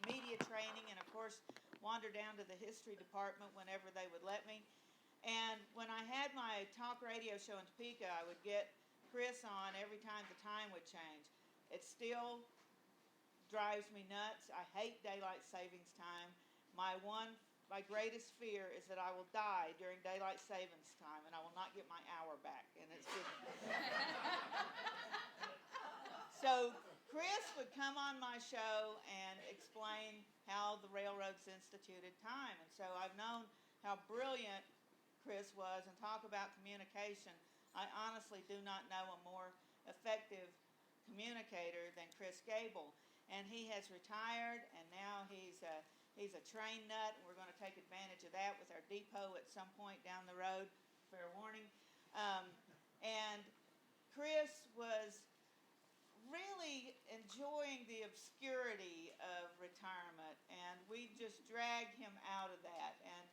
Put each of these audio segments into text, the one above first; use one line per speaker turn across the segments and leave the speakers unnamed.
media training, and of course wander down to the history department whenever they would let me. And when I had my talk radio show in Topeka, I would get Chris on every time the time would change. It still drives me nuts. I hate daylight savings time. My greatest fear is that I will die during daylight savings time and I will not get my hour back. And it's just so Chris would come on my show and explain how the railroads instituted time. And so I've known how brilliant Chris was and talk about communication. I honestly do not know a more effective communicator than Chris Gabel. And he has retired, and now he's a train nut, and we're going to take advantage of that with our depot at some point down the road. Fair warning. And Chris was really enjoying the obscurity of retirement, and we just dragged him out of that. And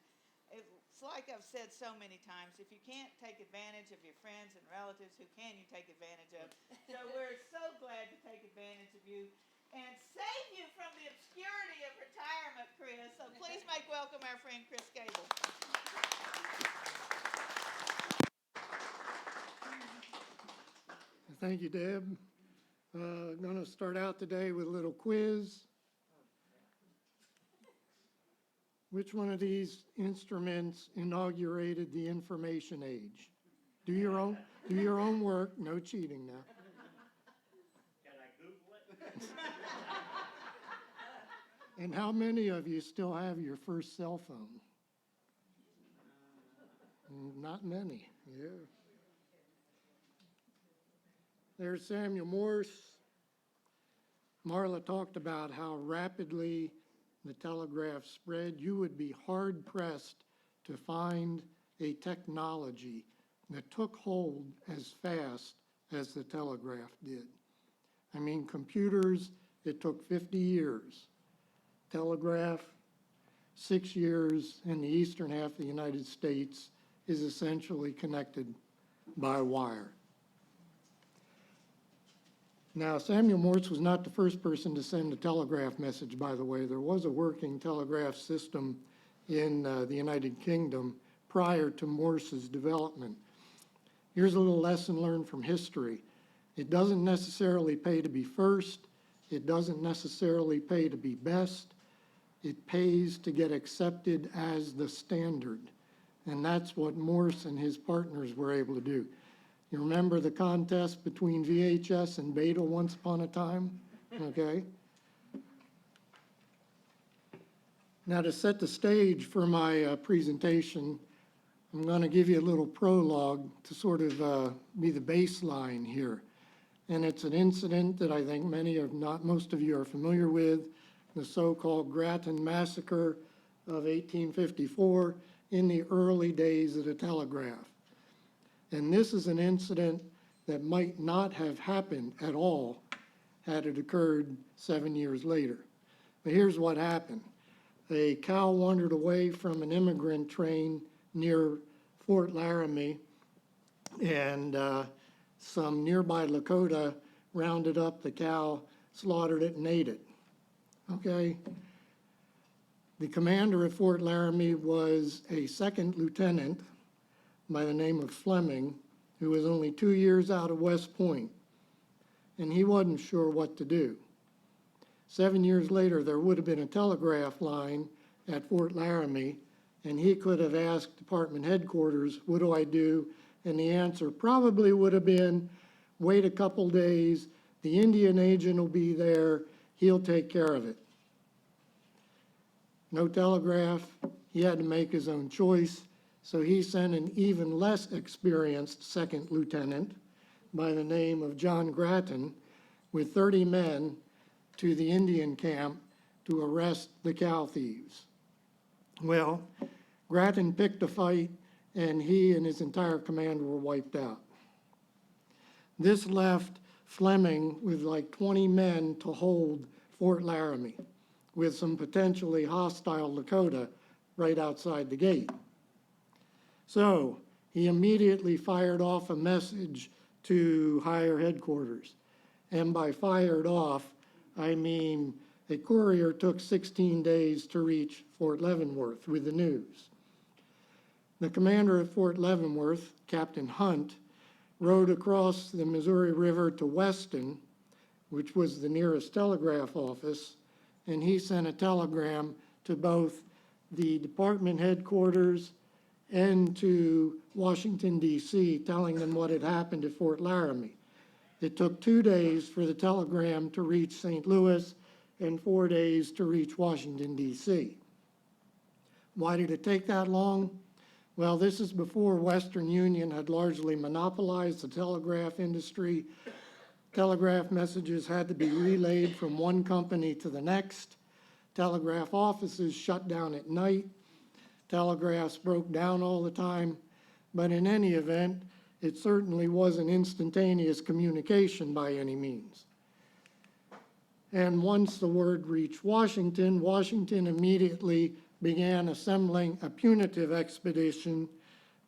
it's like I've said so many times, if you can't take advantage of your friends and relatives, who can you take advantage of? So we're so glad to take advantage of you and save you from the obscurity of retirement, Chris. So please make welcome our friend Chris Gabel.
Thank you, Deb. I'm going to start out today with a little quiz. Which one of these instruments inaugurated the information age? Do your own work. No cheating now.
Can I Google it?
And how many of you still have your first cell phone? Not many. Yeah. There's Samuel Morse. Marla talked about how rapidly the telegraph spread. You would be hard-pressed to find a technology that took hold as fast as the telegraph did. I mean, computers, it took 50 years. Telegraph, 6 years, and the eastern half of the United States is essentially connected by wire. Now, Samuel Morse was not the first person to send a telegraph message, by the way. There was a working telegraph system in the United Kingdom prior to Morse's development. Here's a little lesson learned from history. It doesn't necessarily pay to be first. It doesn't necessarily pay to be best. It pays to get accepted as the standard. And that's what Morse and his partners were able to do. You remember the contest between VHS and Beta once upon a time? Okay. Now, to set the stage for my presentation, I'm going to give you a little prologue to sort of be the baseline here. And it's an incident that I think most of you are familiar with, the so-called Grattan Massacre of 1854 in the early days of the telegraph. And this is an incident that might not have happened at all had it occurred 7 years later. But here's what happened. A cow wandered away from an immigrant train near Fort Laramie, and some nearby Lakota rounded up the cow, slaughtered it, and ate it. Okay? The commander at Fort Laramie was a second lieutenant by the name of Fleming, who was only 2 years out of West Point, and he wasn't sure what to do. 7 years later, there would have been a telegraph line at Fort Laramie, and he could have asked department headquarters, what do I do? And the answer probably would have been, wait a couple days, the Indian agent will be there, he'll take care of it. No telegraph, he had to make his own choice. So he sent an even less experienced second lieutenant by the name of John Grattan with 30 men to the Indian camp to arrest the cow thieves. Well, Grattan picked a fight, and he and his entire command were wiped out. This left Fleming with like 20 men to hold Fort Laramie with some potentially hostile Lakota right outside the gate. So he immediately fired off a message to higher headquarters. And by fired off, I mean A courier took 16 days to reach Fort Leavenworth with the news. The commander at Fort Leavenworth, Captain Hunt, rode across the Missouri River to Weston, which was the nearest telegraph office, and he sent a telegram to both the department headquarters and to Washington, D.C., telling them what had happened at Fort Laramie. It took 2 days for the telegram to reach St. Louis and 4 days to reach Washington, D.C. Why did it take that long? Well, this is before Western Union had largely monopolized the telegraph industry. Telegraph messages had to be relayed from one company to the next. Telegraph offices shut down at night. Telegraphs broke down all the time. But in any event, it certainly wasn't instantaneous communication by any means. And once the word reached Washington, Washington immediately began assembling a punitive expedition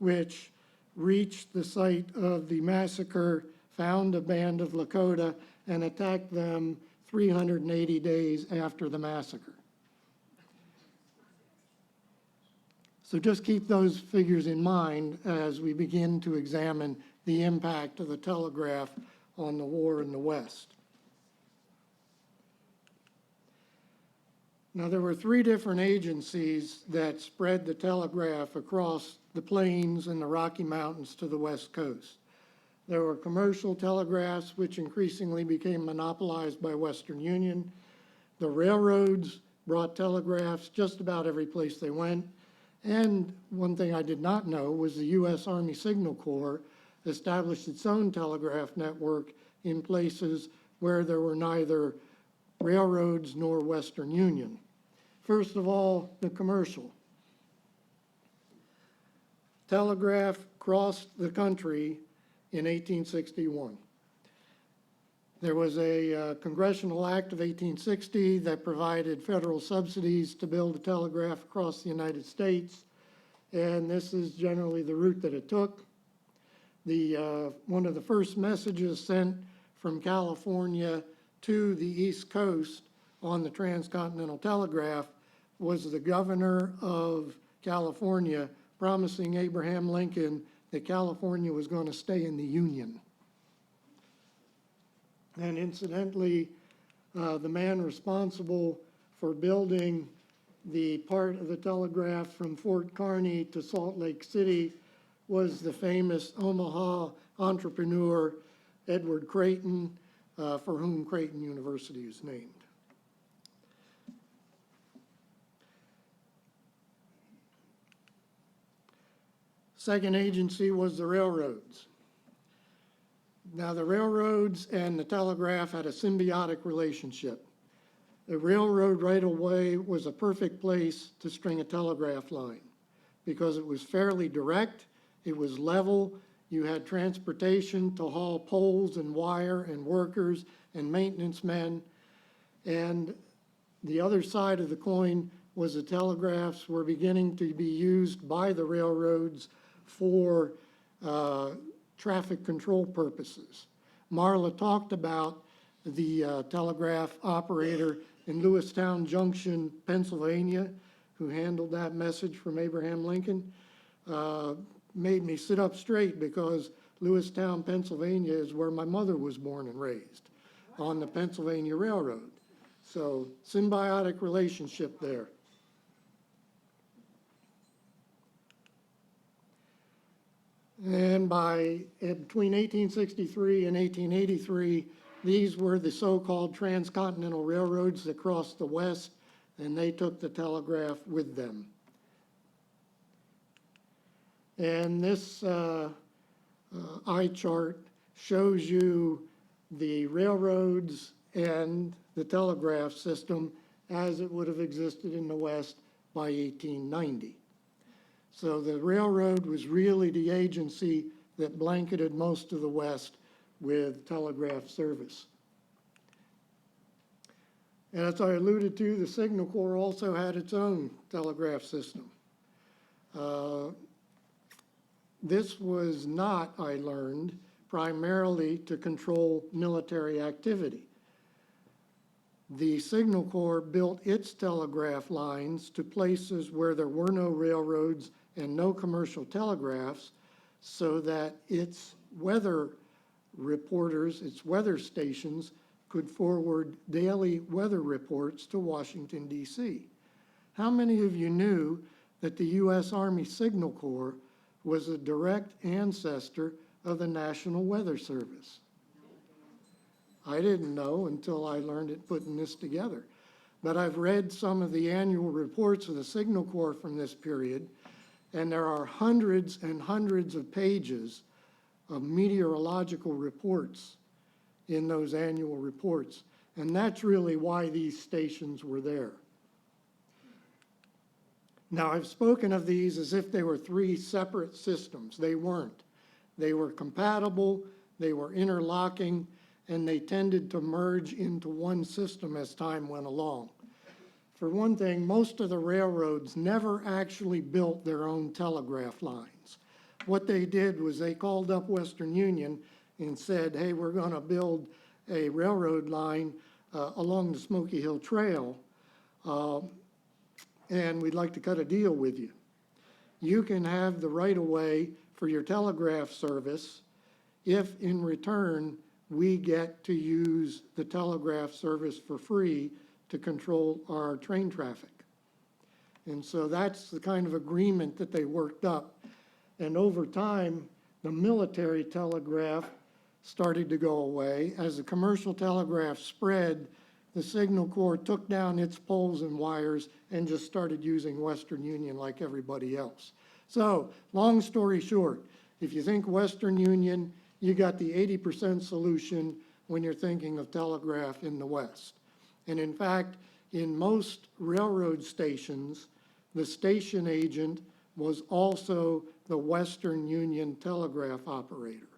which reached the site of the massacre, found a band of Lakota, and attacked them 380 days after the massacre. So just keep those figures in mind as we begin to examine the impact of the telegraph on the war in the West. Now, there were 3 different agencies that spread the telegraph across the plains and the Rocky Mountains to the West Coast. There were commercial telegraphs, which increasingly became monopolized by Western Union. The railroads brought telegraphs just about every place they went. And one thing I did not know was the U.S. Army Signal Corps established its own telegraph network in places where there were neither railroads nor Western Union. First of all, the commercial. Telegraph crossed the country in 1861. There was a congressional act of 1860 that provided federal subsidies to build a telegraph across the United States, and this is generally the route that it took. One of the first messages sent from California to the East Coast on the Transcontinental Telegraph was the governor of California promising Abraham Lincoln that California was going to stay in the Union. And incidentally, the man responsible for building the part of the telegraph from Fort Kearny to Salt Lake City was the famous Omaha entrepreneur Edward Creighton, for whom Creighton University is named. Second agency was the railroads. Now, the railroads and the telegraph had a symbiotic relationship. The railroad right-of-way was a perfect place to string a telegraph line because it was fairly direct, it was level, you had transportation to haul poles and wire and workers and maintenance men, and the other side of the coin was the telegraphs were beginning to be used by the railroads for traffic control purposes. Marla talked about the telegraph operator in Lewistown Junction, Pennsylvania, who handled that message from Abraham Lincoln. Made me sit up straight because Lewistown, Pennsylvania is where my mother was born and raised, on the Pennsylvania Railroad. So symbiotic relationship there. And between 1863 and 1883, these were the so-called transcontinental railroads that crossed the West, and they took the telegraph with them. And this eye chart shows you the railroads and the telegraph system as it would have existed in the West by 1890. So the railroad was really the agency that blanketed most of the West with telegraph service. And as I alluded to, the Signal Corps also had its own telegraph system. This was not, I learned, primarily to control military activity. the Signal Corps built its telegraph lines to places where there were no railroads and no commercial telegraphs, so that its weather reporters, its weather stations, could forward daily weather reports to Washington, D.C. How many of you knew that the U.S. Army Signal Corps was a direct ancestor of the National Weather Service? I didn't know until I learned it putting this together. But I've read some of the annual reports of the Signal Corps from this period, and there are hundreds and hundreds of pages of meteorological reports in those annual reports. And that's really why these stations were there. Now, I've spoken of these as if they were three separate systems. They weren't. They were compatible, they were interlocking, and they tended to merge into one system as time went along. For one thing, most of the railroads never actually built their own telegraph lines. What they did was they called up Western Union and said, hey, we're going to build a railroad line along the Smoky Hill Trail, and we'd like to cut a deal with you. You can have the right-of-way for your telegraph service if, in return, we get to use the telegraph service for free to control our train traffic. And so that's the kind of agreement that they worked up. And over time, the military telegraph started to go away. As the commercial telegraph spread, the Signal Corps took down its poles and wires and just started using Western Union like everybody else. So, long story short, if you think Western Union, you got the 80% solution when you're thinking of telegraph in the West. And in fact, in most railroad stations, the station agent was also the Western Union telegraph operator.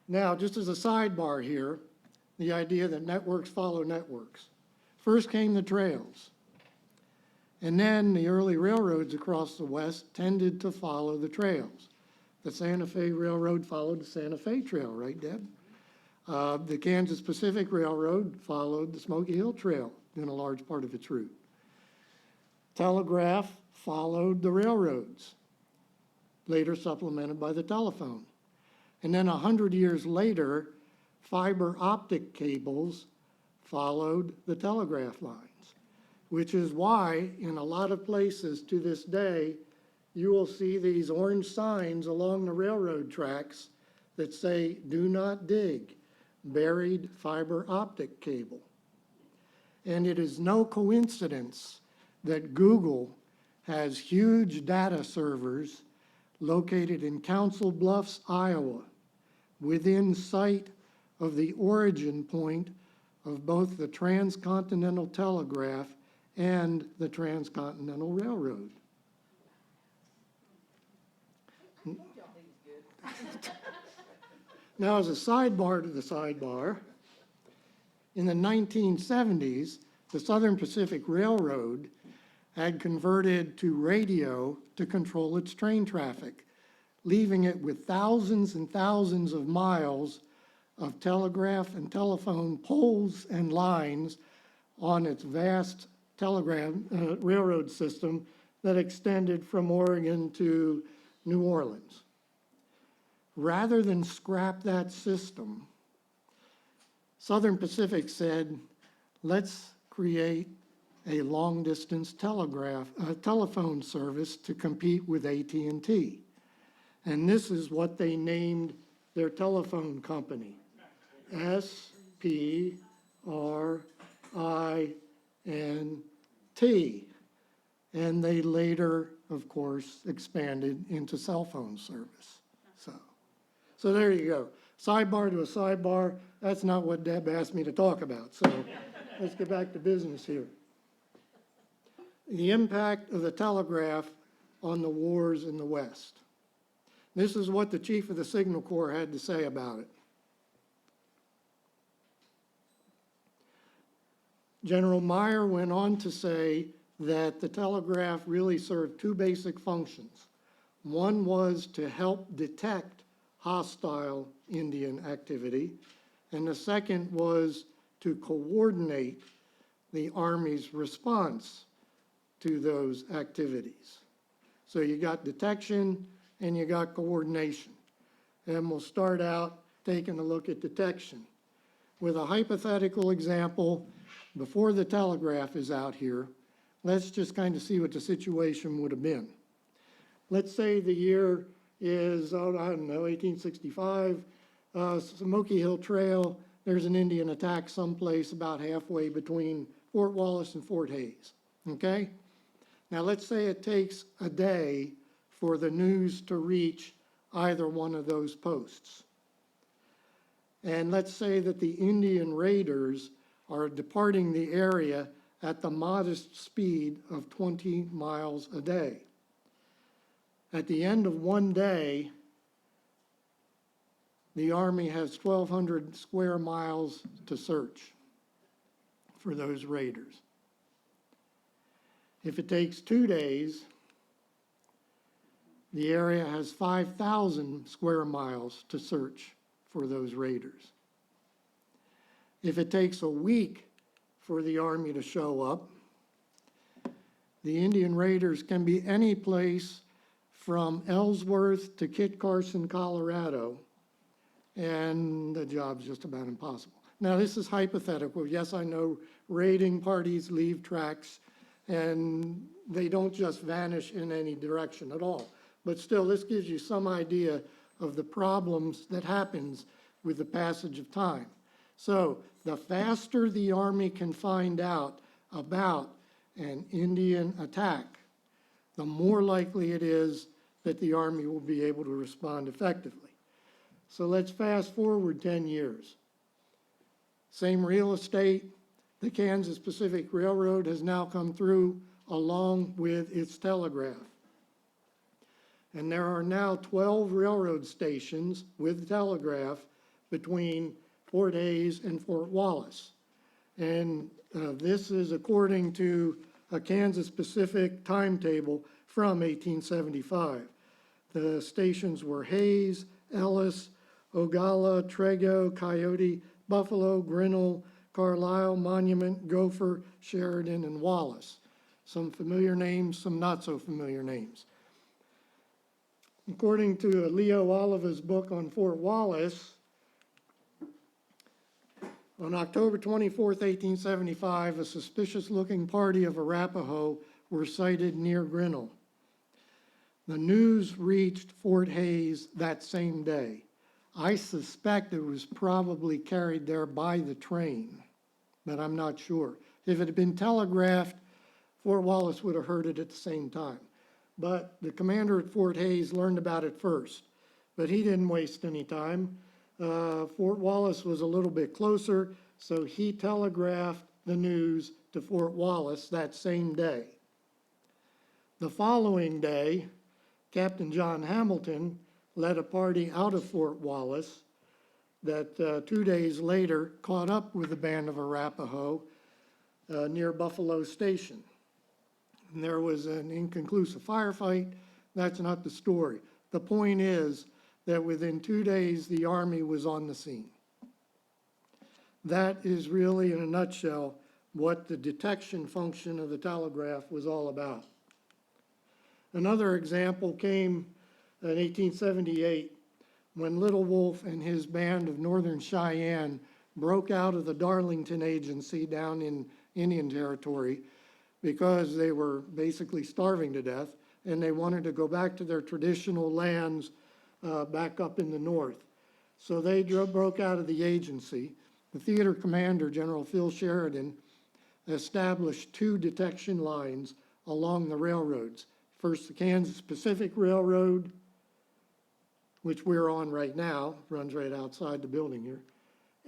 Now, just as a sidebar here, the idea that networks follow networks. First came the trails. And then the early railroads across the West tended to follow the trails. The Santa Fe Railroad followed the Santa Fe Trail, right, Deb? The Kansas Pacific Railroad followed the Smoky Hill Trail in a large part of its route. Telegraph followed the railroads, later supplemented by the telephone. And then 100 years later, fiber optic cables followed the telegraph lines, which is why in a lot of places to this day, you will see these orange signs along the railroad tracks that say, do not dig, buried fiber optic cable. And it is no coincidence that Google has huge data servers located in Council Bluffs, Iowa, within sight of the origin point of both the Transcontinental Telegraph and the Transcontinental Railroad. Now, as a sidebar to the sidebar, in the 1970s, the Southern Pacific Railroad had converted to radio to control its train traffic, leaving it with thousands and thousands of miles of telegraph and telephone poles and lines on its vast railroad system that extended from Oregon to New Orleans. Rather than scrap that system, Southern Pacific said, let's create a long-distance telephone service to compete with AT&T. And this is what they named their telephone company, SPRINT. And they later, of course, expanded into cell phone service. So there you go. Sidebar to a sidebar. That's not what Deb asked me to talk about. So let's get back to business here. The impact of the telegraph on the wars in the West. This is what the chief of the Signal Corps had to say about it. General Meyer went on to say that the telegraph really served two basic functions. One was to help detect hostile Indian activity. And the second was to coordinate the Army's response to those activities. So you got detection and you got coordination. And we'll start out taking a look at detection. With a hypothetical example, before the telegraph is out here, let's just kind of see what the situation would have been. Let's say the year is, I don't know, 1865, Smoky Hill Trail, there's an Indian attack someplace about halfway between Fort Wallace and Fort Hays, okay? Now let's say it takes a day for the news to reach either one of those posts. And let's say that the Indian raiders are departing the area at the modest speed of 20 miles a day. At the end of one day, the Army has 1,200 square miles to search for those raiders. If it takes 2 days, the area has 5,000 square miles to search for those raiders. If it takes a week for the Army to show up, the Indian raiders can be any place from Ellsworth to Kit Carson, Colorado, and the job's just about impossible. Now, this is hypothetical. Yes, I know raiding parties leave tracks, and they don't just vanish in any direction at all. But still, this gives you some idea of the problems that happens with the passage of time. So the faster the Army can find out about an Indian attack, the more likely it is that the Army will be able to respond effectively. So let's fast forward 10 years. Same real estate, the Kansas Pacific Railroad has now come through along with its telegraph. And there are now 12 railroad stations with telegraph between Fort Hays and Fort Wallace. And this is according to a Kansas Pacific timetable from 1875. The stations were Hays, Ellis, Ogalla, Trego, Coyote, Buffalo, Grinnell, Carlisle, Monument, Gopher, Sheridan, and Wallace. Some familiar names, some not so familiar names. According to Leo Oliva's book on Fort Wallace, on October 24th, 1875, a suspicious-looking party of Arapaho were sighted near Grinnell. The news reached Fort Hays that same day. I suspect it was probably carried there by the train, but I'm not sure. If it had been telegraphed, Fort Wallace would have heard it at the same time. But the commander at Fort Hays learned about it first, but he didn't waste any time. Fort Wallace was a little bit closer, so he telegraphed the news to Fort Wallace that same day. The following day, Captain John Hamilton led a party out of Fort Wallace that 2 days later caught up with the band of Arapaho near Buffalo Station. And there was an inconclusive firefight. That's not the story. The point is that within 2 days, the Army was on the scene. That is really, in a nutshell, what the detection function of the telegraph was all about. Another example came in 1878 when Little Wolf and his band of Northern Cheyenne broke out of the Darlington Agency down in Indian Territory because they were basically starving to death and they wanted to go back to their traditional lands back up in the north. So they broke out of the agency. The theater commander, General Phil Sheridan, established 2 detection lines along the railroads. First, the Kansas Pacific Railroad, which we're on right now, runs right outside the building here,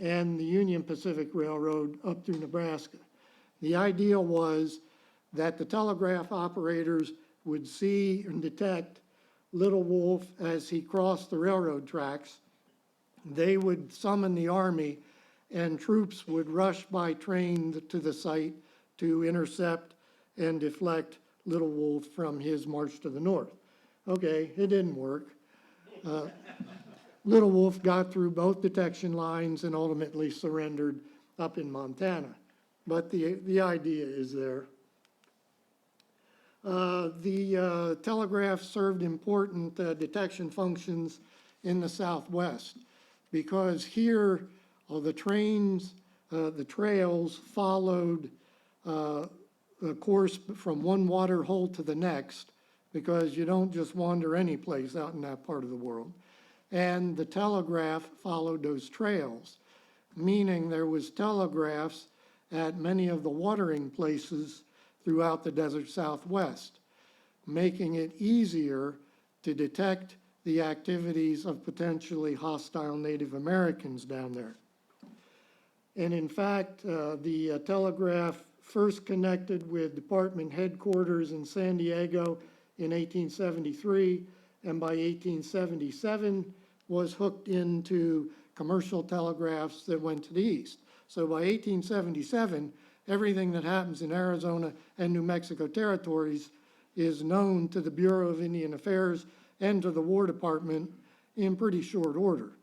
and the Union Pacific Railroad up through Nebraska. The idea was that the telegraph operators would see and detect Little Wolf as he crossed the railroad tracks. They would summon the Army, and troops would rush by train to the site to intercept and deflect Little Wolf from his march to the north. Okay, it didn't work. Little Wolf got through both detection lines and ultimately surrendered up in Montana. But the idea is there. The telegraph served important detection functions in the Southwest because here the trails followed a course from one water hole to the next, because you don't just wander any place out in that part of the world. And the telegraph followed those trails, meaning there was telegraphs at many of the watering places throughout the desert Southwest, making it easier to detect the activities of potentially hostile Native Americans down there. And in fact, the telegraph first connected with department headquarters in San Diego in 1873, and by 1877 was hooked into commercial telegraphs that went to the east. So by 1877, everything that happens in Arizona and New Mexico territories is known to the Bureau of Indian Affairs and to the War Department in pretty short order.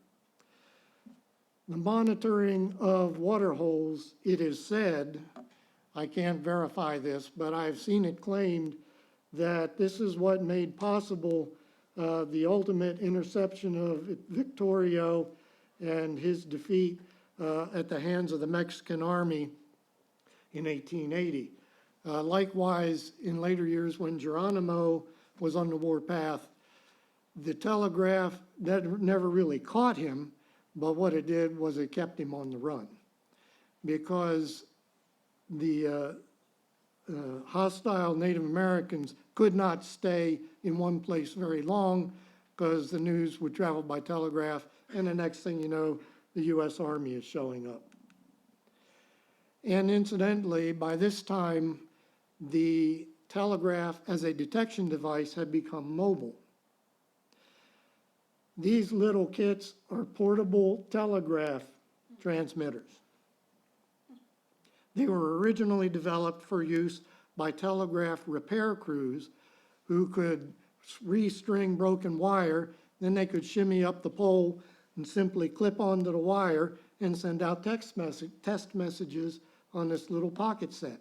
The monitoring of water holes, it is said, I can't verify this, but I've seen it claimed that this is what made possible the ultimate interception of Victorio and his defeat at the hands of the Mexican army in 1880. Likewise, in later years when Geronimo was on the warpath, the telegraph never really caught him, but what it did was it kept him on the run, because the hostile Native Americans could not stay in one place very long, because the news would travel by telegraph, and the next thing you know, the U.S. Army is showing up. And incidentally, by this time, the telegraph as a detection device had become mobile. These little kits are portable telegraph transmitters. They were originally developed for use by telegraph repair crews who could restring broken wire, then they could shimmy up the pole and simply clip onto the wire and send out text messages on this little pocket set.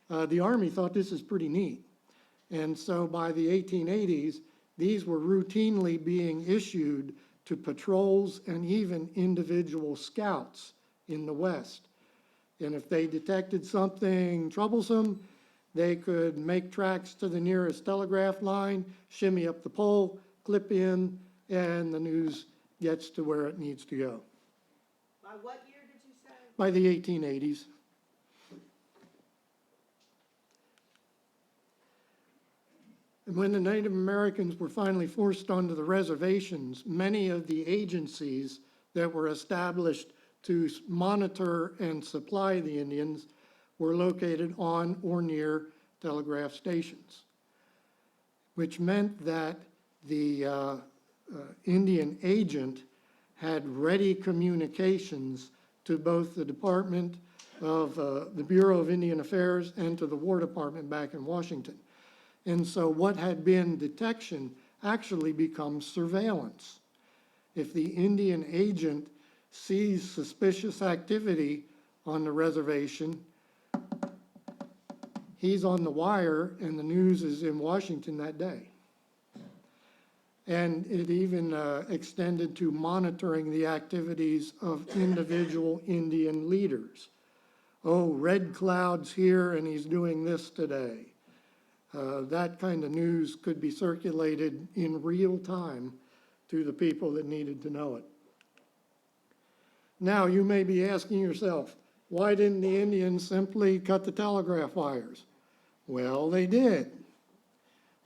The Army thought this is pretty neat. And so by the 1880s, these were routinely being issued to patrols and even individual scouts in the West. And if they detected something troublesome, they could make tracks to the nearest telegraph line, shimmy up the pole, clip in, and the news gets to where it needs to go.
By what year did you say?
By the 1880s. And when the Native Americans were finally forced onto the reservations, many of the agencies that were established to monitor and supply the Indians were located on or near telegraph stations, which meant that the Indian agent had ready communications to both the Department of the Bureau of Indian Affairs and to the War Department back in Washington. And so what had been detection actually becomes surveillance. If the Indian agent sees suspicious activity on the reservation, he's on the wire and the news is in Washington that day. And it even extended to monitoring the activities of individual Indian leaders. Oh, Red Cloud's here and he's doing this today. That kind of news could be circulated in real time to the people that needed to know it. Now, you may be asking yourself, why didn't the Indians simply cut the telegraph wires? Well, they did.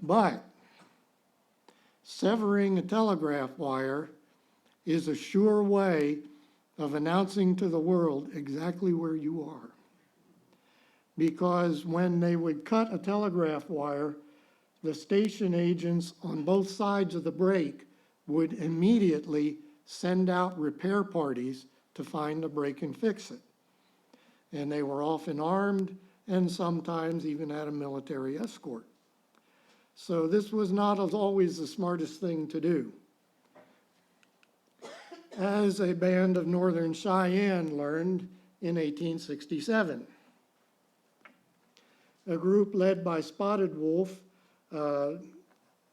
But severing a telegraph wire is a sure way of announcing to the world exactly where you are. Because when they would cut a telegraph wire, the station agents on both sides of the break would immediately send out repair parties to find the break and fix it. And they were often armed and sometimes even had a military escort. So this was not always the smartest thing to do. as a band of Northern Cheyenne learned in 1867. A group led by Spotted Wolf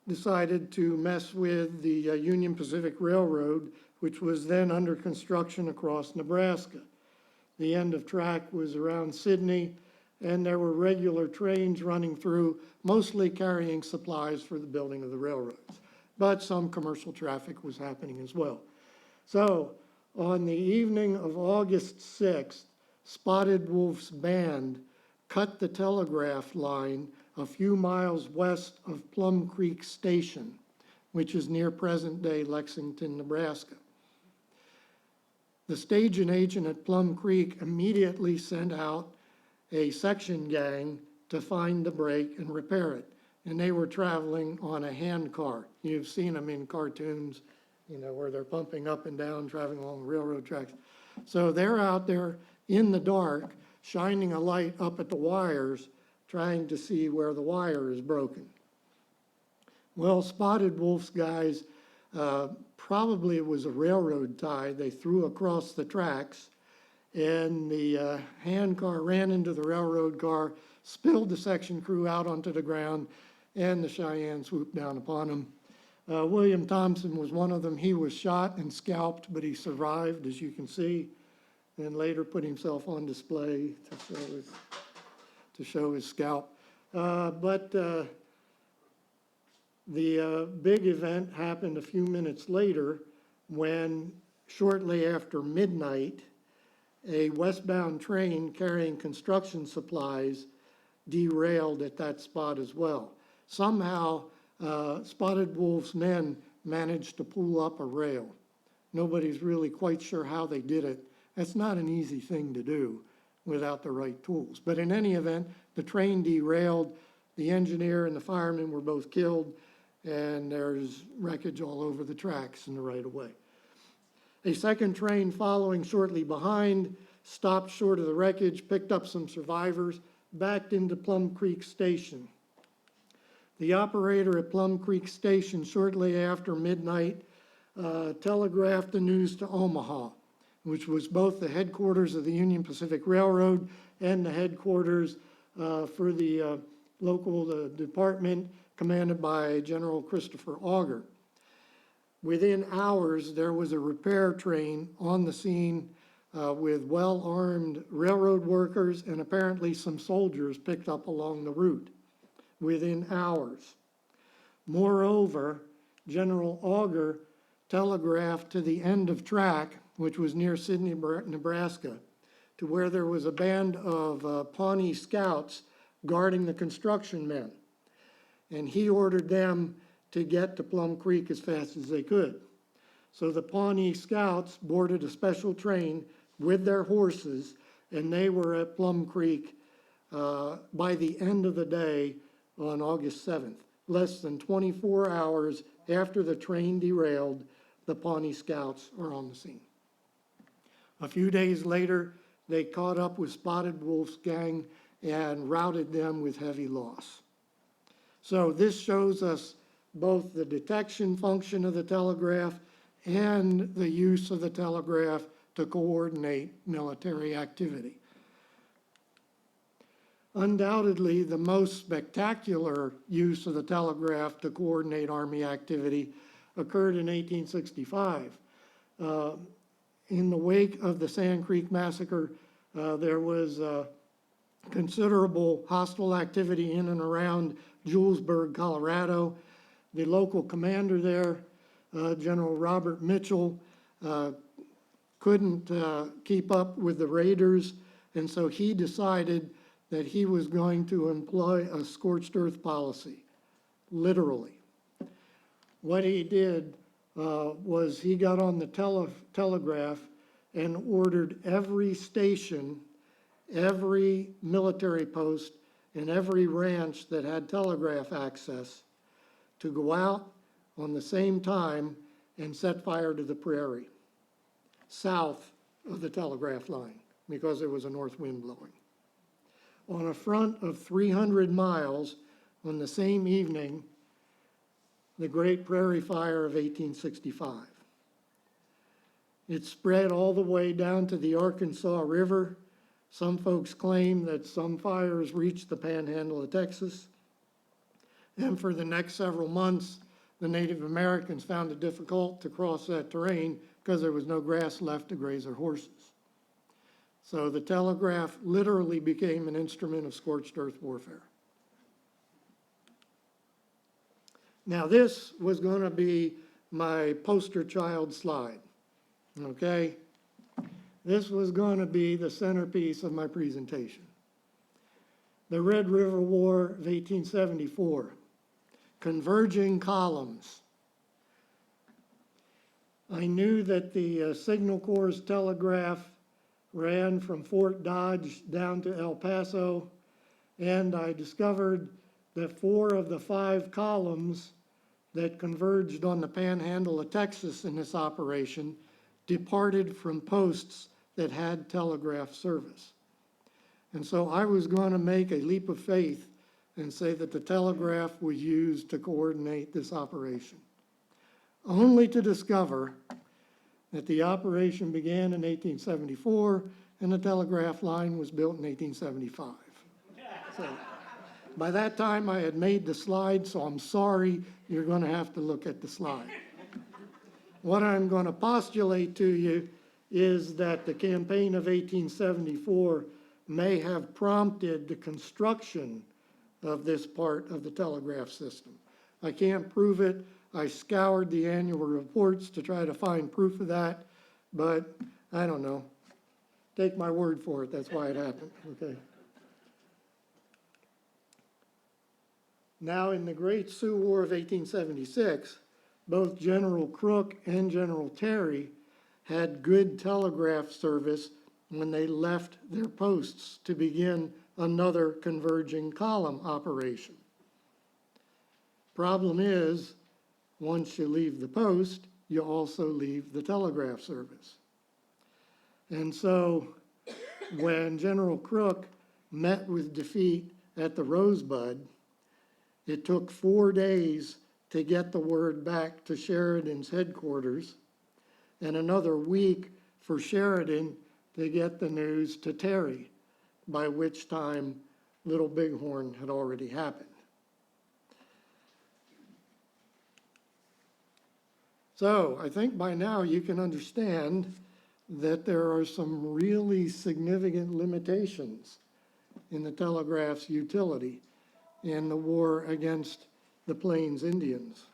decided to mess with the Union Pacific Railroad, which was then under construction across Nebraska. The end of track was around Sidney, and there were regular trains running through, mostly carrying supplies for the building of the railroads. But some commercial traffic was happening as well. So on the evening of August 6th, Spotted Wolf's band cut the telegraph line a few miles west of Plum Creek Station, which is near present-day Lexington, Nebraska. The station agent at Plum Creek immediately sent out a section gang to find the break and repair it. And they were traveling on a hand car. You've seen them in cartoons, you know, where they're pumping up and down, traveling along railroad tracks. So they're out there in the dark, shining a light up at the wires, trying to see where the wire is broken. Well, Spotted Wolf's guys, probably it was a railroad tie they threw across the tracks, and the hand car ran into the railroad car, spilled the section crew out onto the ground, and the Cheyenne swooped down upon them. William Thompson was one of them. He was shot and scalped, but he survived, as you can see, and later put himself on display to show his scalp. But the big event happened a few minutes later when, shortly after midnight, a westbound train carrying construction supplies derailed at that spot as well. Somehow, Spotted Wolf's men managed to pull up a rail. Nobody's really quite sure how they did it. That's not an easy thing to do without the right tools. But in any event, the train derailed. The engineer and the fireman were both killed, and there's wreckage all over the tracks in the right-of-way. A second train following shortly behind stopped short of the wreckage, picked up some survivors, backed into Plum Creek Station. The operator at Plum Creek Station, shortly after midnight, telegraphed the news to Omaha, which was both the headquarters of the Union Pacific Railroad and the headquarters for the local department commanded by General Christopher Auger. Within hours, there was a repair train on the scene with well-armed railroad workers and apparently some soldiers picked up along the route within hours. Moreover, General Auger telegraphed to the end of track, which was near Sidney, Nebraska, to where there was a band of Pawnee scouts guarding the construction men. And he ordered them to get to Plum Creek as fast as they could. So the Pawnee scouts boarded a special train with their horses, and they were at Plum Creek by the end of the day on August 7th. Less than 24 hours after the train derailed, the Pawnee scouts are on the scene. A few days later, they caught up with Spotted Wolf's gang and routed them with heavy loss. So this shows us both the detection function of the telegraph and the use of the telegraph to coordinate military activity. Undoubtedly, the most spectacular use of the telegraph to coordinate Army activity occurred in 1865. In the wake of the Sand Creek Massacre, there was considerable hostile activity in and around Julesburg, Colorado. The local commander there, General Robert Mitchell, couldn't keep up with the raiders, and so he decided that he was going to employ a scorched earth policy, literally. What he did was he got on the telegraph and ordered every station, every military post, and every ranch that had telegraph access to go out on the same time and set fire to the prairie south of the telegraph line because there was a north wind blowing. On a front of 300 miles on the same evening, the Great Prairie Fire of 1865. It spread all the way down to the Arkansas River. Some folks claim that some fires reached the panhandle of Texas. And for the next several months, the Native Americans found it difficult to cross that terrain because there was no grass left to graze their horses. So the telegraph literally became an instrument of scorched earth warfare. Now this was going to be my poster child slide, okay? This was going to be the centerpiece of my presentation. The Red River War of 1874, converging columns. I knew that the Signal Corps telegraph ran from Fort Dodge down to El Paso, and I discovered that 4 of the 5 columns that converged on the panhandle of Texas in this operation departed from posts that had telegraph service. And so I was going to make a leap of faith and say that the telegraph was used to coordinate this operation, only to discover that the operation began in 1874 and the telegraph line was built in 1875. So by that time I had made the slide, so I'm sorry, you're going to have to look at the slide. What I'm going to postulate to you is that the campaign of 1874 may have prompted the construction of this part of the telegraph system. I can't prove it. I scoured the annual reports to try to find proof of that, but I don't know. Take my word for it, that's why it happened, okay? Now, in the Great Sioux War of 1876, both General Crook and General Terry had good telegraph service when they left their posts to begin another converging column operation. Problem is, once you leave the post, you also leave the telegraph service. And so when General Crook met with defeat at the Rosebud, it took 4 days to get the word back to Sheridan's headquarters and another week for Sheridan to get the news to Terry, by which time Little Bighorn had already happened. So I think by now you can understand that there are some really significant limitations in the telegraph's utility in the war against the Plains Indians.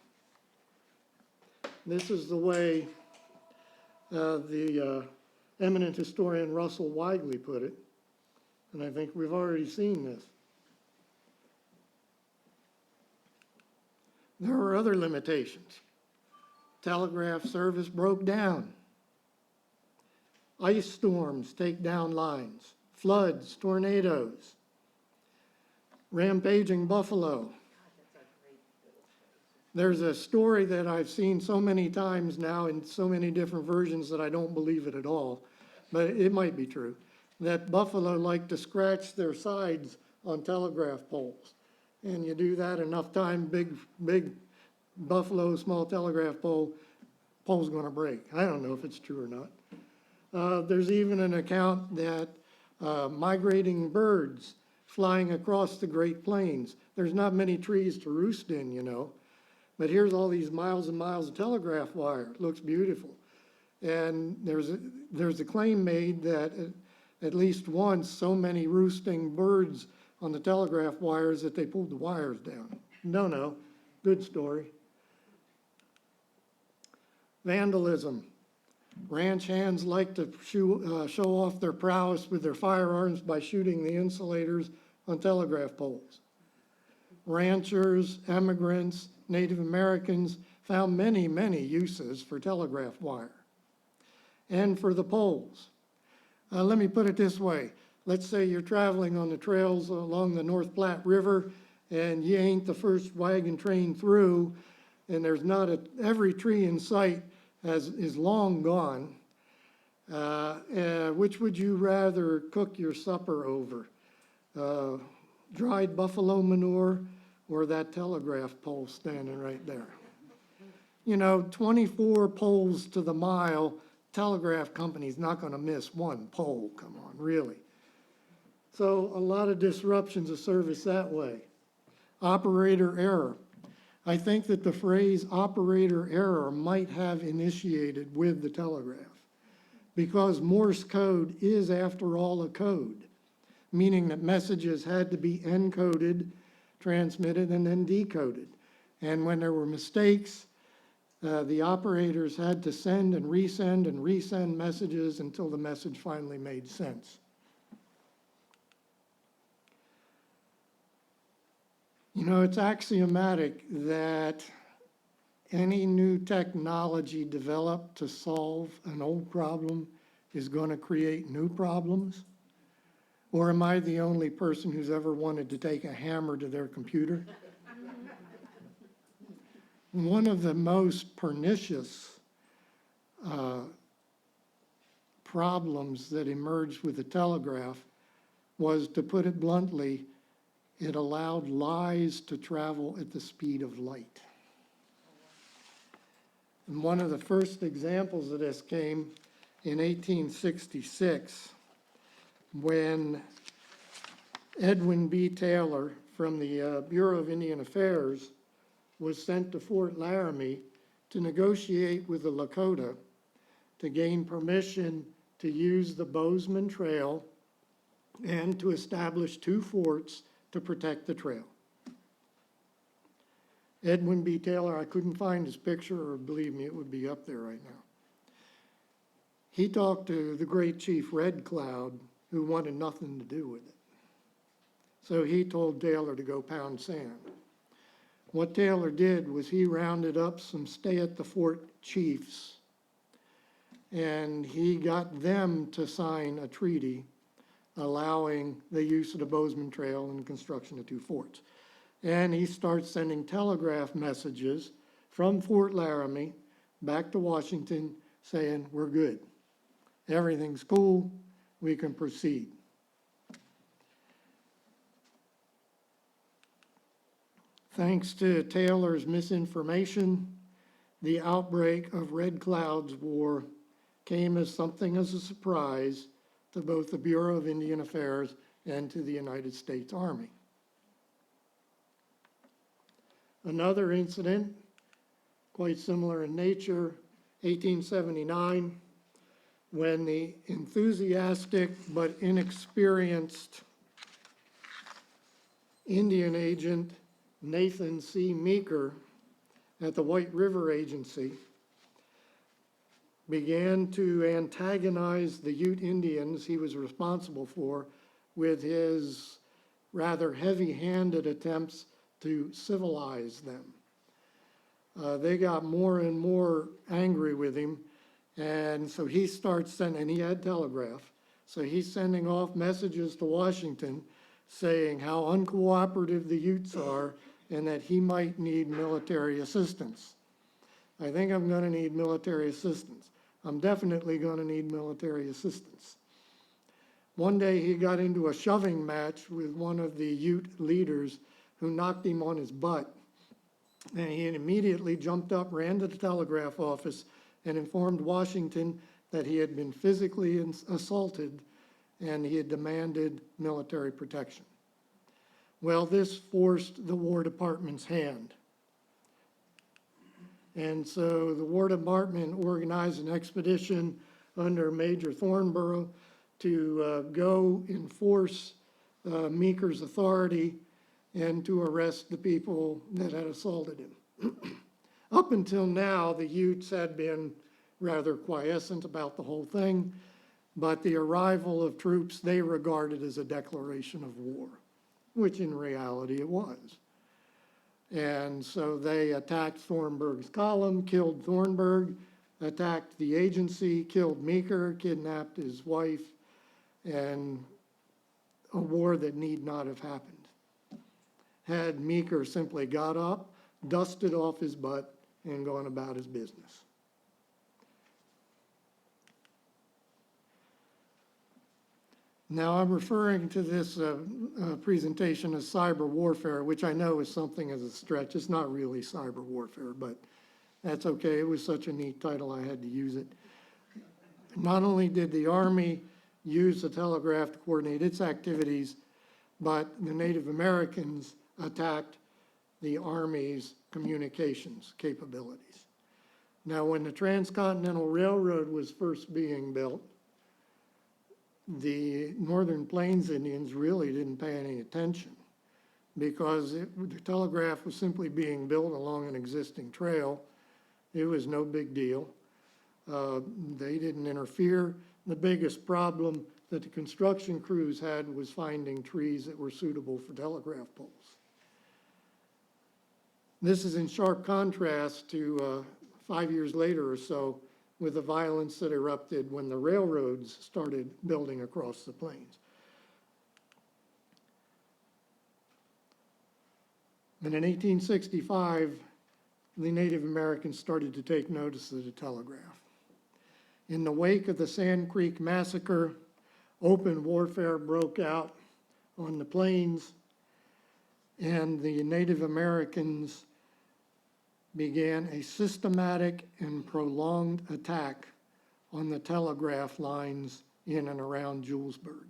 This is the way the eminent historian Russell Weigley put it, and I think we've already seen this. There are other limitations. Telegraph service broke down. Ice storms take down lines. Floods, tornadoes. Rampaging buffalo. There's a story that I've seen so many times now in so many different versions that I don't believe it at all, but it might be true, that buffalo like to scratch their sides on telegraph poles. And you do that enough time, big buffalo, small telegraph pole's going to break. I don't know if it's true or not. There's even an account that migrating birds flying across the Great Plains, there's not many trees to roost in, you know, but here's all these miles and miles of telegraph wire. It looks beautiful. And there's a claim made that at least once so many roosting birds on the telegraph wires that they pulled the wires down. No, good story. Vandalism. Ranch hands like to show off their prowess with their firearms by shooting the insulators on telegraph poles. Ranchers, immigrants, Native Americans found many, many uses for telegraph wire and for the poles. Let me put it this way. Let's say you're traveling on the trails along the North Platte River and you ain't the first wagon train through, and there's not every tree in sight is long gone. Which would you rather cook your supper over? Dried buffalo manure or that telegraph pole standing right there? You know, 24 poles to the mile telegraph company's not going to miss one pole, come on, really. So a lot of disruptions of service that way. Operator error. I think that the phrase operator error might have initiated with the telegraph, because Morse code is, after all, a code, meaning that messages had to be encoded, transmitted, and then decoded. And when there were mistakes, the operators had to send and resend messages until the message finally made sense. You know, it's axiomatic that any new technology developed to solve an old problem is going to create new problems. Or am I the only person who's ever wanted to take a hammer to their computer? One of the most pernicious problems that emerged with the telegraph was, to put it bluntly, it allowed lies to travel at the speed of light. And one of the first examples of this came in 1866, when Edwin B. Taylor from the Bureau of Indian Affairs was sent to Fort Laramie to negotiate with the Lakota to gain permission to use the Bozeman Trail and to establish 2 forts to protect the trail. Edwin B. Taylor, I couldn't find his picture, or believe me, it would be up there right now. He talked to the great Chief Red Cloud, who wanted nothing to do with it. So he told Taylor to go pound sand. What Taylor did was he rounded up some stay-at-the-fort chiefs, and he got them to sign a treaty allowing the use of the Bozeman Trail and the construction of 2 forts. And he starts sending telegraph messages from Fort Laramie back to Washington saying, we're good. Everything's cool. We can proceed. Thanks to Taylor's misinformation, the outbreak of Red Cloud's War came as something as a surprise to both the Bureau of Indian Affairs and to the United States Army. Another incident, quite similar in nature, 1879, when the enthusiastic but inexperienced Indian agent Nathan C. Meeker at the White River Agency began to antagonize the Ute Indians he was responsible for with his rather heavy-handed attempts to civilize them. They got more and more angry with him, and so he starts sending, and he had telegraph, so he's sending off messages to Washington saying how uncooperative the Utes are and that he might need military assistance. I think I'm going to need military assistance. I'm definitely going to need military assistance. One day he got into a shoving match with one of the Ute leaders who knocked him on his butt. And he immediately jumped up, ran to the telegraph office, and informed Washington that he had been physically assaulted and he had demanded military protection. Well, this forced the War Department's hand. And so the War Department organized an expedition under Major Thornborough to go enforce Meeker's authority and to arrest the people that had assaulted him. Up until now, the Utes had been rather quiescent about the whole thing, but the arrival of troops they regarded as a declaration of war, which in reality it was. And so they attacked Thornburg's column, killed Thornburg, attacked the agency, killed Meeker, kidnapped his wife, and a war that need not have happened. Had Meeker simply got up, dusted off his butt, and gone about his business. Now, I'm referring to this presentation as cyber warfare, which I know is something as a stretch. It's not really cyber warfare, but that's okay. It was such a neat title, I had to use it. Not only did the Army use the telegraph to coordinate its activities, but the Native Americans attacked the Army's communications capabilities. Now, when the Transcontinental Railroad was first being built, the Northern Plains Indians really didn't pay any attention because the telegraph was simply being built along an existing trail. It was no big deal. They didn't interfere. The biggest problem that the construction crews had was finding trees that were suitable for telegraph poles. This is in sharp contrast to 5 years later or so with the violence that erupted when the railroads started building across the plains. And in 1865, the Native Americans started to take notice of the telegraph. In the wake of the Sand Creek Massacre, open warfare broke out on the plains, and the Native Americans began a systematic and prolonged attack on the telegraph lines in and around Julesburg.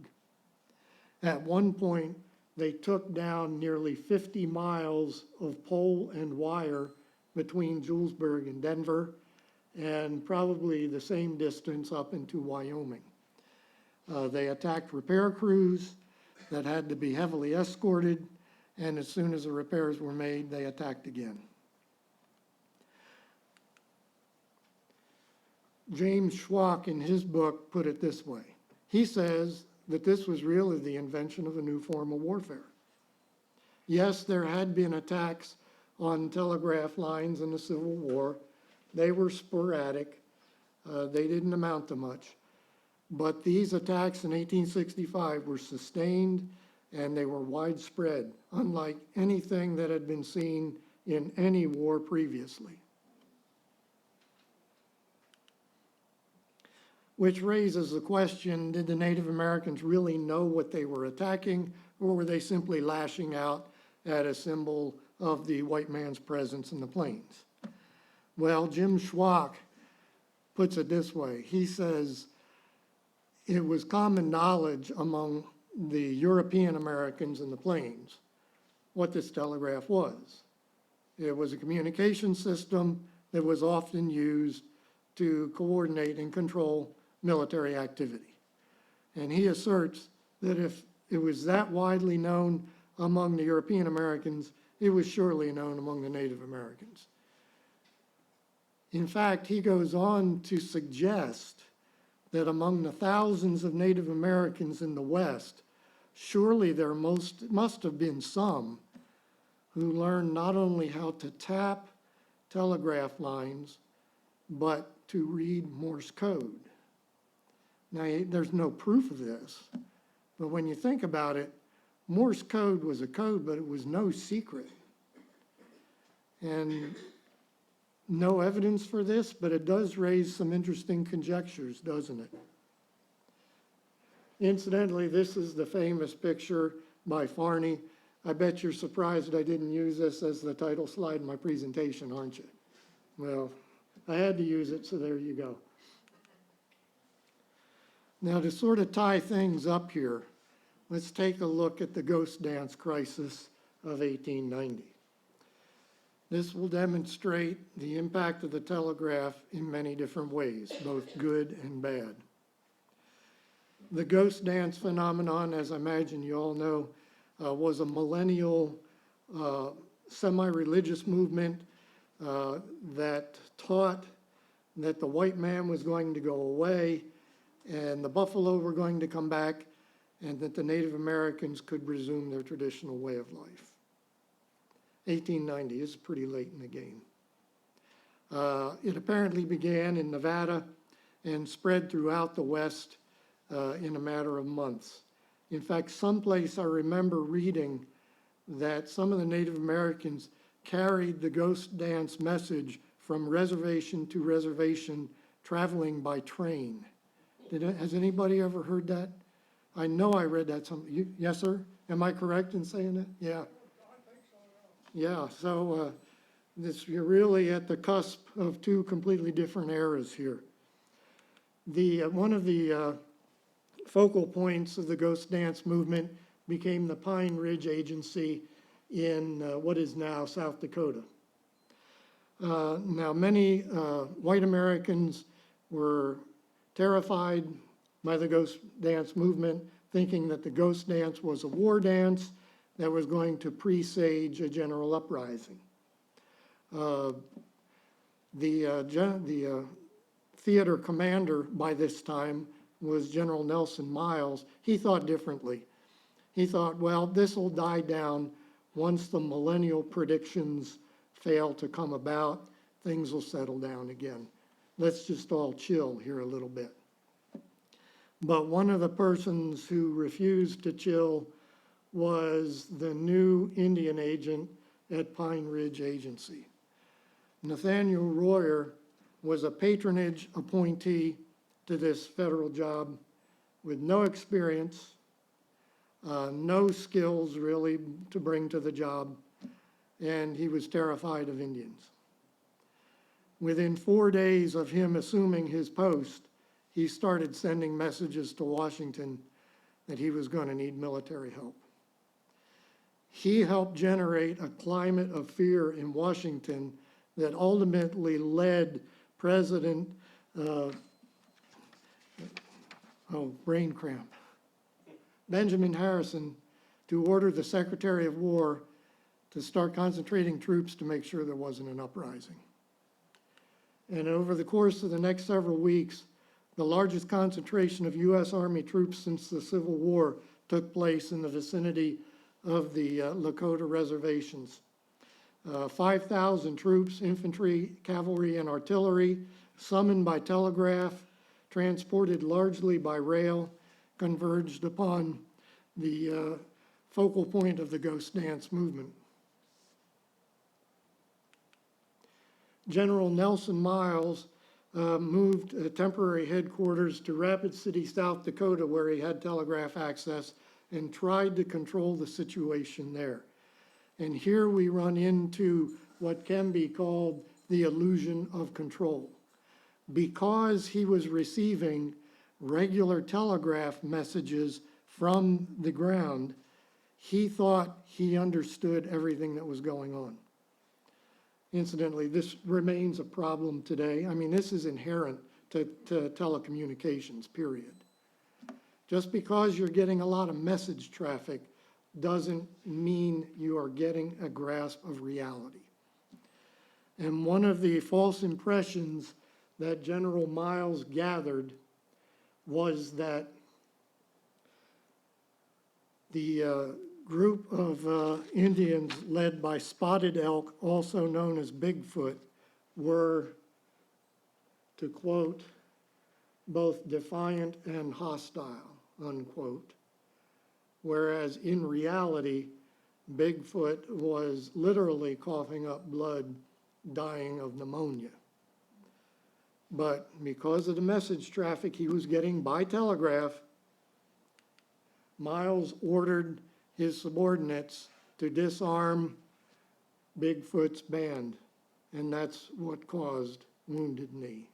At one point, they took down nearly 50 miles of pole and wire between Julesburg and Denver, and probably the same distance up into Wyoming. They attacked repair crews that had to be heavily escorted, and as soon as the repairs were made, they attacked again. James Schwach, in his book, put it this way. He says that this was really the invention of a new form of warfare. Yes, there had been attacks on telegraph lines in the Civil War. They were sporadic. They didn't amount to much. But these attacks in 1865 were sustained and they were widespread, unlike anything that had been seen in any war previously. Which raises the question, did the Native Americans really know what they were attacking, or were they simply lashing out at a symbol of the white man's presence in the plains? Well, Jim Schwach puts it this way. He says it was common knowledge among the European Americans in the plains what this telegraph was. It was a communication system that was often used to coordinate and control military activity. And he asserts that if it was that widely known among the European Americans, it was surely known among the Native Americans. In fact, he goes on to suggest that among the thousands of Native Americans in the West, surely there must have been some who learned not only how to tap telegraph lines, but to read Morse code. Now, there's no proof of this, but when you think about it, Morse code was a code, but it was no secret. And no evidence for this, but it does raise some interesting conjectures, doesn't it? Incidentally, this is the famous picture by Farney. I bet you're surprised I didn't use this as the title slide in my presentation, aren't you? Well, I had to use it, so there you go. Now, to sort of tie things up here, let's take a look at the ghost dance crisis of 1890. This will demonstrate the impact of the telegraph in many different ways, both good and bad. The ghost dance phenomenon, as I imagine you all know, was a millennial semi-religious movement that taught that the white man was going to go away and the buffalo were going to come back, and that the Native Americans could resume their traditional way of life. 1890 is pretty late in the game. It apparently began in Nevada and spread throughout the West in a matter of months. In fact, someplace I remember reading that some of the Native Americans carried the ghost dance message from reservation to reservation, traveling by train. Has anybody ever heard that? I know I read that somewhere. Yes, sir? Am I correct in saying that? Yeah. Yeah, so you're really at the cusp of two completely different eras here. One of the focal points of the ghost dance movement became the Pine Ridge Agency in what is now South Dakota. Now, many white Americans were terrified by the ghost dance movement, thinking that the ghost dance was a war dance that was going to presage a general uprising. The theater commander by this time was General Nelson Miles. He thought differently. He thought, well, this will die down once the millennial predictions fail to come about, things will settle down again. Let's just all chill here a little bit. But one of the persons who refused to chill was the new Indian agent at Pine Ridge Agency. Nathaniel Royer was a patronage appointee to this federal job with no experience, no skills really to bring to the job, and he was terrified of Indians. Within 4 days of him assuming his post, he started sending messages to Washington that he was going to need military help. He helped generate a climate of fear in Washington that ultimately led President, brain cramp, Benjamin Harrison to order the Secretary of War to start concentrating troops to make sure there wasn't an uprising. And over the course of the next several weeks, the largest concentration of U.S. Army troops since the Civil War took place in the vicinity of the Lakota reservations. 5,000 troops, infantry, cavalry, and artillery, summoned by telegraph, transported largely by rail, converged upon the focal point of the ghost dance movement. General Nelson Miles moved temporary headquarters to Rapid City, South Dakota, where he had telegraph access, and tried to control the situation there. And here we run into what can be called the illusion of control. Because he was receiving regular telegraph messages from the ground, he thought he understood everything that was going on. Incidentally, this remains a problem today. I mean, this is inherent to telecommunications, period. Just because you're getting a lot of message traffic doesn't mean you are getting a grasp of reality. And one of the false impressions that General Miles gathered was that the group of Indians led by Spotted Elk, also known as Bigfoot, were, to quote, both defiant and hostile, unquote. Whereas in reality, Bigfoot was literally coughing up blood, dying of pneumonia. But because of the message traffic he was getting by telegraph, Miles ordered his subordinates to disarm Bigfoot's band, and that's what caused Wounded Knee.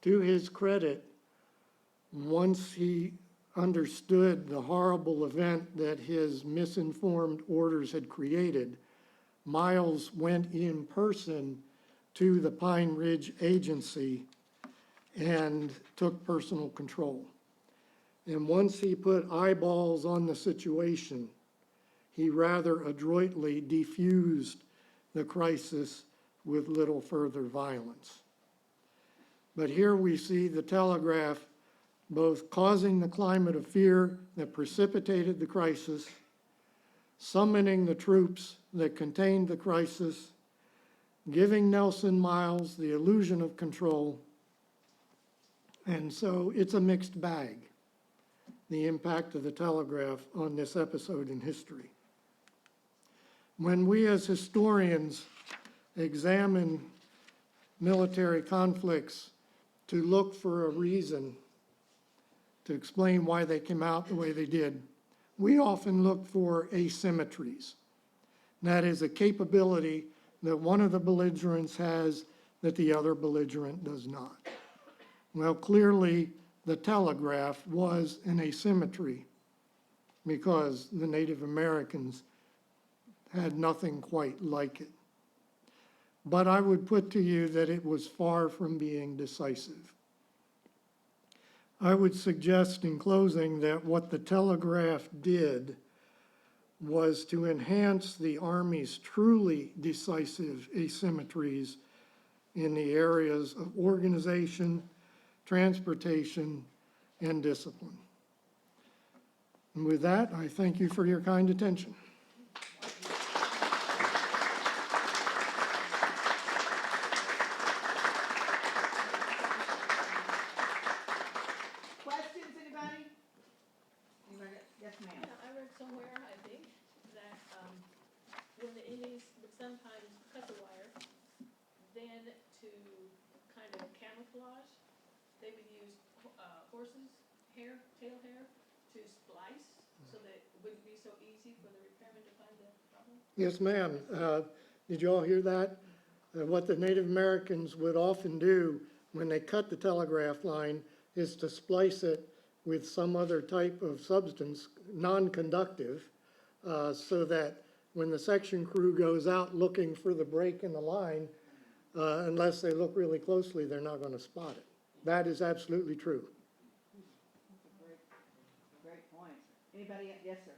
To his credit, once he understood the horrible event that his misinformed orders had created, Miles went in person to the Pine Ridge Agency and took personal control. And once he put eyeballs on the situation, he rather adroitly defused the crisis with little further violence. But here we see the telegraph both causing the climate of fear that precipitated the crisis, summoning the troops that contained the crisis, giving Nelson Miles the illusion of control. And so it's a mixed bag, the impact of the telegraph on this episode in history. When we as historians examine military conflicts to look for a reason to explain why they came out the way they did, we often look for asymmetries. That is a capability that one of the belligerents has that the other belligerent does not. Well, clearly, the telegraph was an asymmetry because the Native Americans had nothing quite like it. But I would put to you that it was far from being decisive. I would suggest in closing that what the telegraph did was to enhance the Army's truly decisive asymmetries in the areas of organization, transportation, and discipline. And with that, I thank you for your kind attention.
Questions, anybody? Anybody? Yes, ma'am.
Yeah, I read somewhere, I think, that when the Indians would sometimes cut the wire, then to kind of camouflage, they would use horses' hair, tail hair, to splice, so that it wouldn't be so easy for the repairman to find the problem.
Yes, ma'am. Did you all hear that? What the Native Americans would often do when they cut the telegraph line is to splice it with some other type of substance, non-conductive, so that when the section crew goes out looking for the break in the line, unless they look really closely, they're not going to spot it. That is absolutely true.
Great point. Anybody? Yes, sir.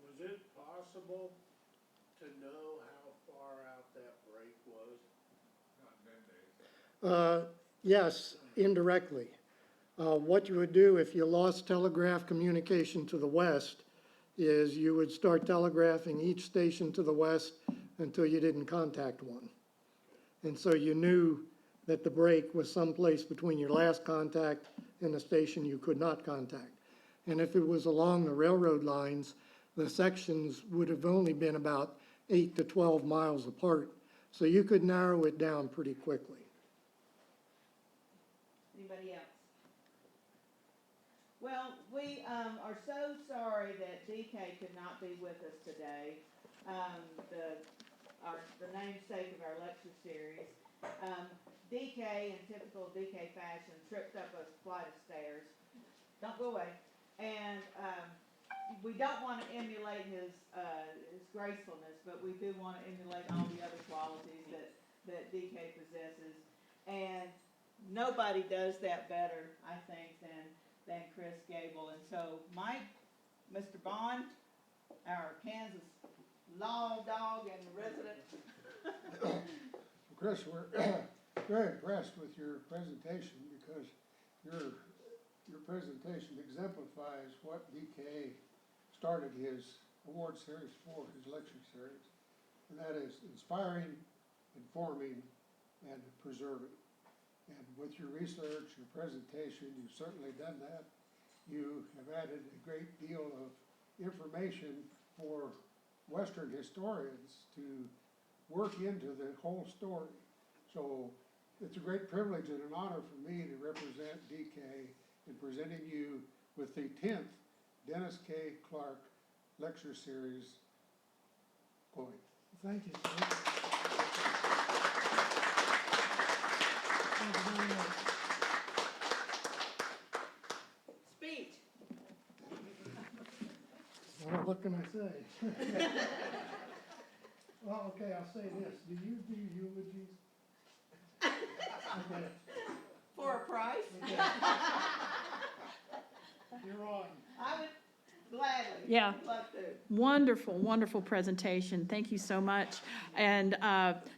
Was it possible to know how far out that break was?
Yes, indirectly. What you would do if you lost telegraph communication to the west is you would start telegraphing each station to the west until you didn't contact one. And so you knew that the break was someplace between your last contact and the station you could not contact. And if it was along the railroad lines, the sections would have only been about 8 to 12 miles apart. So you could narrow it down pretty quickly.
Anybody else? Well, we are so sorry that DK could not be with us today. The namesake of our lecture series. DK, in typical DK fashion, tripped up a flight of stairs. Don't go away. And we don't want to emulate his gracefulness, but we do want to emulate all the other qualities that DK possesses. And nobody does that better, I think, than Chris Gabel. And so Mike, Mr. Bond, our Kansas law dog and resident.
Chris, we're very impressed with your presentation because your presentation exemplifies what DK started his award series for, his lecture series, and that is inspiring, informing, and preserving. And with your research, your presentation, you've certainly done that. You have added a great deal of information for Western historians to work into the whole story. So it's a great privilege and an honor for me to represent DK in presenting you with the 10th Dennis K. Clark Lecture Series going.
Thank you, sir. Thank you very much.
Speech.
Well, what can I say? Well, okay, I'll say this. Do you do eulogies? Okay.
For a price?
Okay. You're on.
I would gladly.
Yeah.
Love to.
Wonderful, wonderful presentation. Thank you so much. And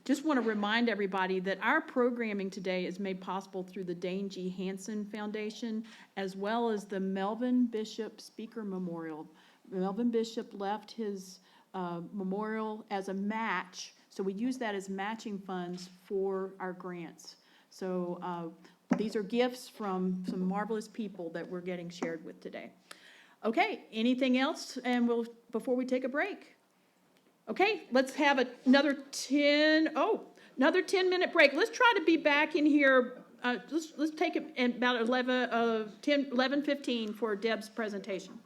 just want to remind everybody that our programming today is made possible through the Dane G. Hansen Foundation, as well as the Melvin Bishop Speaker Memorial. Melvin Bishop left his memorial as a match, so we use that as matching funds for our grants. So these are gifts from some marvelous people that we're getting shared with today. Okay, anything else? And before we take a break. Okay, let's have another 10-minute break. Let's try to be back in here. Let's take it at about 11:15 for Deb's presentation.